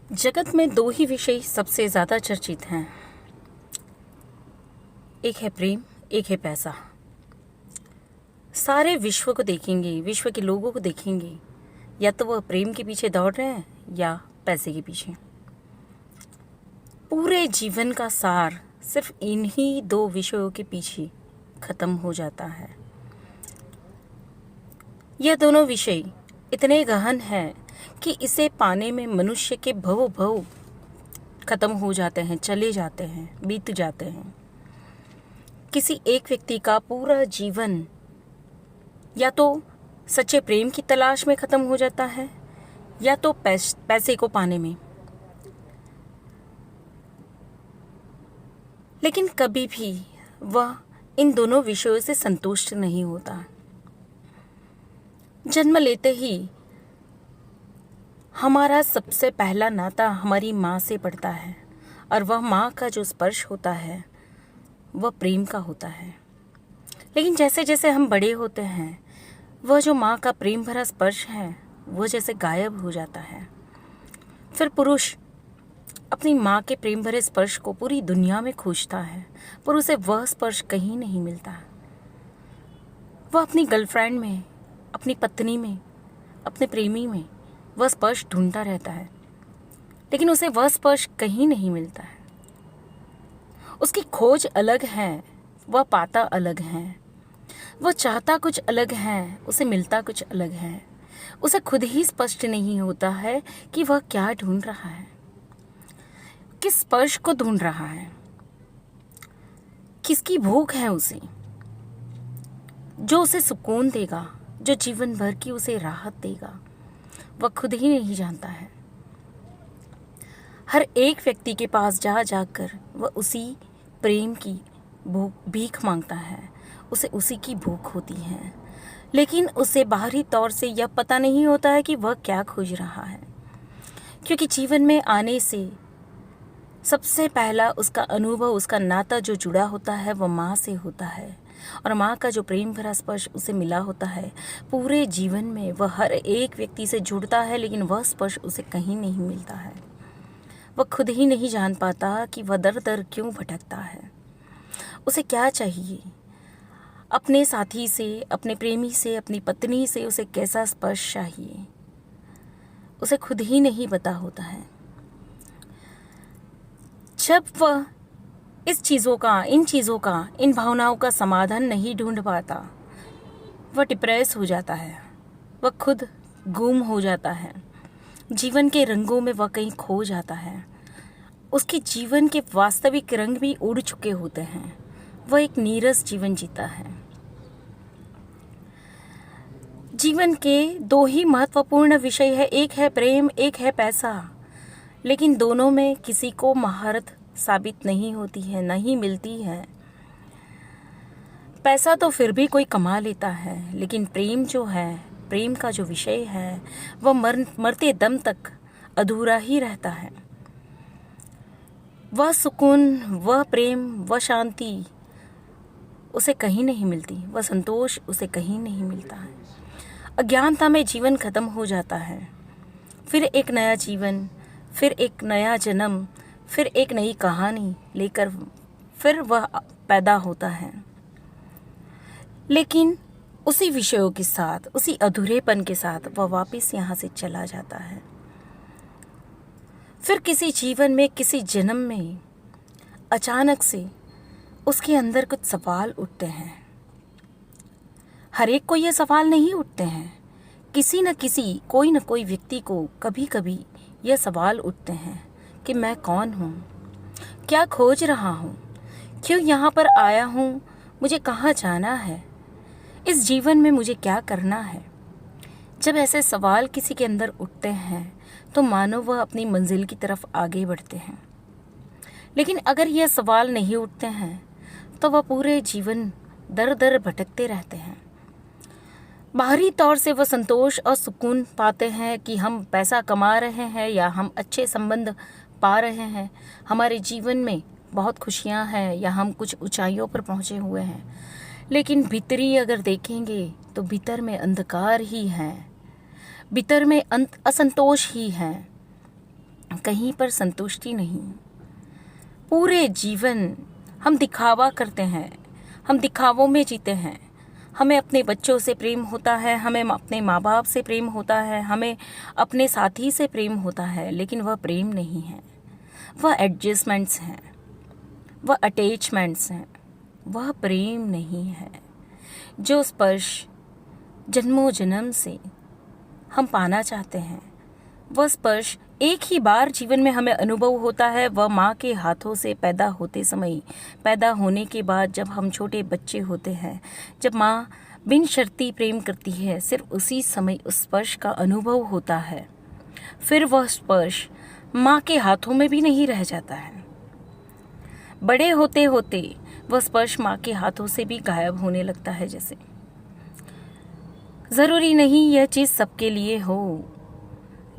जगत में दो ही विषय सबसे ज़्यादा चर्चित हैं। एक है प्रेम, एक है पैसा। सारे विश्व को देखेंगे, विश्व के लोगों को देखेंगे, या तो वह प्रेम के पीछे दौड़ रहे हैं या पैसे के पीछे। पूरे जीवन का सार सिर्फ इन्हीं दो विषयों के पीछे खत्म हो जाता है। यह दोनों विषय इतने गहन हैं कि इसे पाने में मनुष्य के भव खत्म हो जाते हैं, चले जाते हैं, बीत जाते हैं। किसी एक व्यक्ति का पूरा जीवन या तो सच्चे प्रेम की तलाश में खत्म हो जाता है या तो पैसे को पाने में। लेकिन कभी भी वह इन दोनों विषयों से संतुष्ट नहीं होता। जन्म लेते ही हमारा सबसे पहला नाता हमारी माँ से पड़ता है और वह माँ का जो स्पर्श होता है वह प्रेम का होता है। लेकिन जैसे जैसे हम बड़े होते हैं वह जो माँ का प्रेम भरा स्पर्श है वह जैसे गायब हो जाता है। फिर पुरुष अपनी माँ के प्रेम भरे स्पर्श को पूरी दुनिया में खोजता है, पर उसे वह स्पर्श कहीं नहीं मिलता। वह अपनी गर्लफ्रेंड में, अपनी पत्नी में, अपने प्रेमी में वह स्पर्श ढूंढता रहता है, लेकिन उसे वह स्पर्श कहीं नहीं मिलता है। उसकी खोज अलग है, वह पाता अलग है। वह चाहता कुछ अलग है, उसे मिलता कुछ अलग है। उसे खुद ही स्पष्ट नहीं होता है कि वह क्या ढूंढ रहा है, किस स्पर्श को ढूंढ रहा है, किसकी भूख है उसे, जो उसे सुकून देगा, जो जीवन भर की उसे राहत देगा। वह खुद ही नहीं जानता है। हर एक व्यक्ति के पास जा जाकर वह उसी प्रेम की भीख मांगता है, उसे उसी की भूख होती है, लेकिन उसे बाहरी तौर से यह पता नहीं होता है कि वह क्या खोज रहा है। क्योंकि जीवन में आने से सबसे पहला उसका अनुभव, उसका नाता जो जुड़ा होता है वह माँ से होता है, और माँ का जो प्रेम भरा स्पर्श उसे मिला होता है। पूरे जीवन में वह हर एक व्यक्ति से जुड़ता है, लेकिन वह स्पर्श उसे कहीं नहीं मिलता है। वह खुद ही नहीं जान पाता कि वह दर दर क्यों भटकता है, उसे क्या चाहिए। अपने साथी से, अपने प्रेमी से, अपनी पत्नी से उसे कैसा स्पर्श चाहिए, उसे खुद ही नहीं पता होता है। जब वह इन चीज़ों का, इन भावनाओं का समाधान नहीं ढूंढ पाता, वह डिप्रेस हो जाता है, वह खुद गुम हो जाता है। जीवन के रंगों में वह कहीं खो जाता है। उसके जीवन के वास्तविक रंग भी उड़ चुके होते हैं। वह एक नीरस जीवन जीता है। जीवन के दो ही महत्वपूर्ण विषय है, एक है प्रेम, एक है पैसा। लेकिन दोनों में किसी को महारत साबित नहीं होती है, नहीं मिलती है। पैसा तो फिर भी कोई कमा लेता है, लेकिन प्रेम जो है, प्रेम का जो विषय है वह मरते दम तक अधूरा ही रहता है। वह सुकून, वह प्रेम, वह शांति उसे कहीं नहीं मिलती, वह संतोष उसे कहीं नहीं मिलता है। अज्ञानता में जीवन खत्म हो जाता है। फिर एक नया जीवन, फिर एक नया जन्म, फिर एक नई कहानी लेकर फिर वह पैदा होता है, लेकिन उसी विषयों के साथ, उसी अधूरेपन के साथ वह वापस यहाँ से चला जाता है। फिर किसी जीवन में, किसी जन्म में अचानक से उसके अंदर कुछ सवाल उठते हैं। हर एक को ये सवाल नहीं उठते हैं, किसी न किसी, कोई न कोई व्यक्ति को कभी कभी यह सवाल उठते हैं कि मैं कौन हूँ, क्या खोज रहा हूँ, क्यों यहाँ पर आया हूँ, मुझे कहाँ जाना है, इस जीवन में मुझे क्या करना है। जब ऐसे सवाल किसी के अंदर उठते हैं तो मानो वह अपनी मंजिल की तरफ आगे बढ़ते हैं। लेकिन अगर यह सवाल नहीं उठते हैं तो वह पूरे जीवन दर दर भटकते रहते हैं। बाहरी तौर से वह संतोष और सुकून पाते हैं कि हम पैसा कमा रहे हैं या हम अच्छे संबंध पा रहे हैं, हमारे जीवन में बहुत खुशियां हैं या हम कुछ ऊंचाइयों पर पहुंचे हुए हैं। लेकिन भीतरी अगर देखेंगे तो भीतर में अंधकार ही है, भीतर में असंतोष ही है। कहीं पर संतुष्टि नहीं। पूरे जीवन हम दिखावा करते हैं, हम दिखावों में जीते हैं। हमें अपने बच्चों से प्रेम होता है, हमें अपने माँ बाप से प्रेम होता है, हमें अपने साथी से प्रेम होता है, लेकिन वह प्रेम नहीं है, वह एडजस्टमेंट्स हैं, वह अटैचमेंट्स हैं, वह प्रेम नहीं है। जो स्पर्श जन्मों जन्म से हम पाना चाहते हैं, वह स्पर्श एक ही बार जीवन में हमें अनुभव होता है। वह माँ के हाथों से पैदा होते समय, पैदा होने के बाद जब हम छोटे बच्चे होते हैं, जब माँ बिन शर्ती प्रेम करती है, सिर्फ उसी समय उस स्पर्श का अनुभव होता है। फिर वह स्पर्श माँ के हाथों में भी नहीं रह जाता है। बड़े होते होते वह स्पर्श माँ के हाथों से भी गायब होने लगता है। जैसे ज़रूरी नहीं यह चीज़ सबके लिए हो,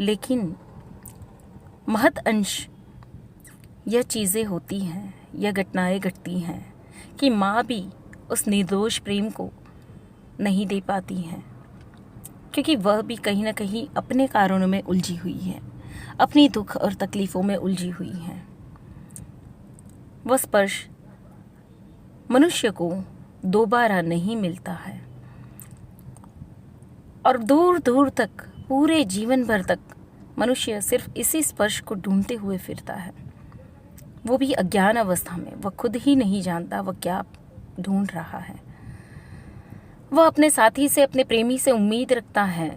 लेकिन महत अंश यह चीज़ें होती हैं, यह घटनाएं घटती हैं कि माँ भी उस निर्दोष प्रेम को नहीं दे पाती हैं, क्योंकि वह भी कहीं ना कहीं अपने कारणों में उलझी हुई है, अपनी दुख और तकलीफ़ों में उलझी हुई है। वह स्पर्श मनुष्य को दोबारा नहीं मिलता है और दूर दूर तक, पूरे जीवन भर तक मनुष्य सिर्फ इसी स्पर्श को ढूंढते हुए फिरता है, वो भी अज्ञान अवस्था में। वह खुद ही नहीं जानता वह क्या ढूंढ रहा है। वह अपने साथी से, अपने प्रेमी से उम्मीद रखता है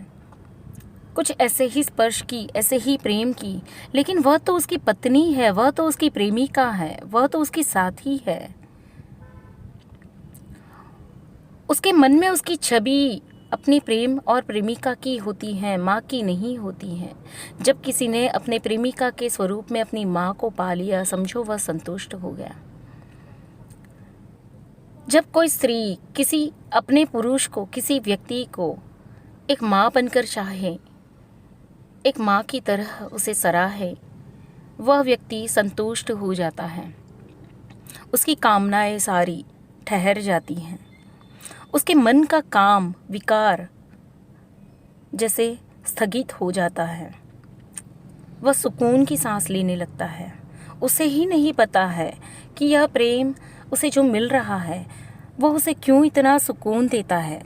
कुछ ऐसे ही स्पर्श की, ऐसे ही प्रेम की, लेकिन वह तो उसकी पत्नी है, वह तो उसकी प्रेमिका है, वह तो उसकी साथी है। उसके मन में उसकी छवि अपनी प्रेम और प्रेमिका की होती है, माँ की नहीं होती है। जब किसी ने अपने प्रेमिका के स्वरूप में अपनी माँ को पा लिया, समझो वह संतुष्ट हो गया। जब कोई स्त्री किसी अपने पुरुष को, किसी व्यक्ति को एक माँ बनकर चाहे, एक माँ की तरह उसे सराहे, वह व्यक्ति संतुष्ट हो जाता है। उसकी कामनाएं सारी ठहर जाती हैं। उसके मन का काम, विकार जैसे स्थगित हो जाता है। वह सुकून की सांस लेने लगता है। उसे ही नहीं पता है कि यह प्रेम उसे जो मिल रहा है वह उसे क्यों इतना सुकून देता है,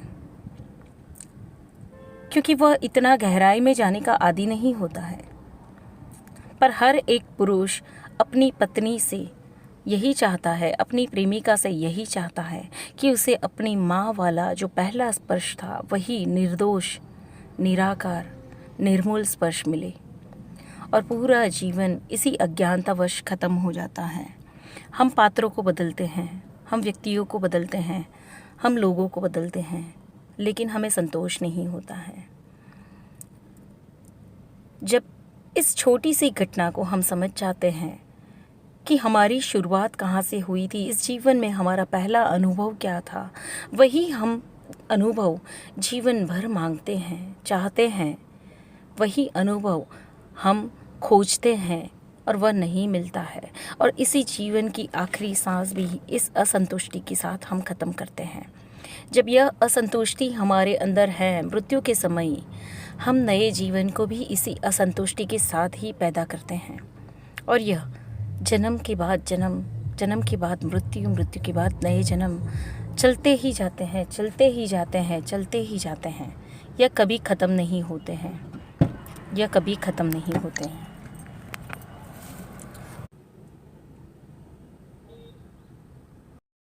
क्योंकि वह इतना गहराई में जाने का आदी नहीं होता है। पर हर एक पुरुष अपनी पत्नी से यही चाहता है, अपनी प्रेमिका से यही चाहता है कि उसे अपनी माँ वाला जो पहला स्पर्श था, वही निर्दोष, निराकार, निर्मूल स्पर्श मिले। और पूरा जीवन इसी अज्ञानतावश खत्म हो जाता है। हम पात्रों को बदलते हैं, हम व्यक्तियों को बदलते हैं, हम लोगों को बदलते हैं, लेकिन हमें संतोष नहीं होता है। जब इस छोटी सी घटना को हम समझ जाते हैं कि हमारी शुरुआत कहाँ से हुई थी, इस जीवन में हमारा पहला अनुभव क्या था, वही हम अनुभव जीवन भर मांगते हैं, चाहते हैं, वही अनुभव हम खोजते हैं और वह नहीं मिलता है। और इसी जीवन की आखिरी सांस भी इस असंतुष्टि के साथ हम ख़त्म करते हैं। जब यह असंतुष्टि हमारे अंदर है, मृत्यु के समय हम नए जीवन को भी इसी असंतुष्टि के साथ ही पैदा करते हैं। और यह जन्म के बाद जन्म, जन्म के बाद मृत्यु, मृत्यु के बाद नए जन्म चलते ही जाते हैं, चलते ही जाते हैं, चलते ही जाते हैं। यह कभी ख़त्म नहीं होते हैं, यह कभी ख़त्म नहीं होते हैं।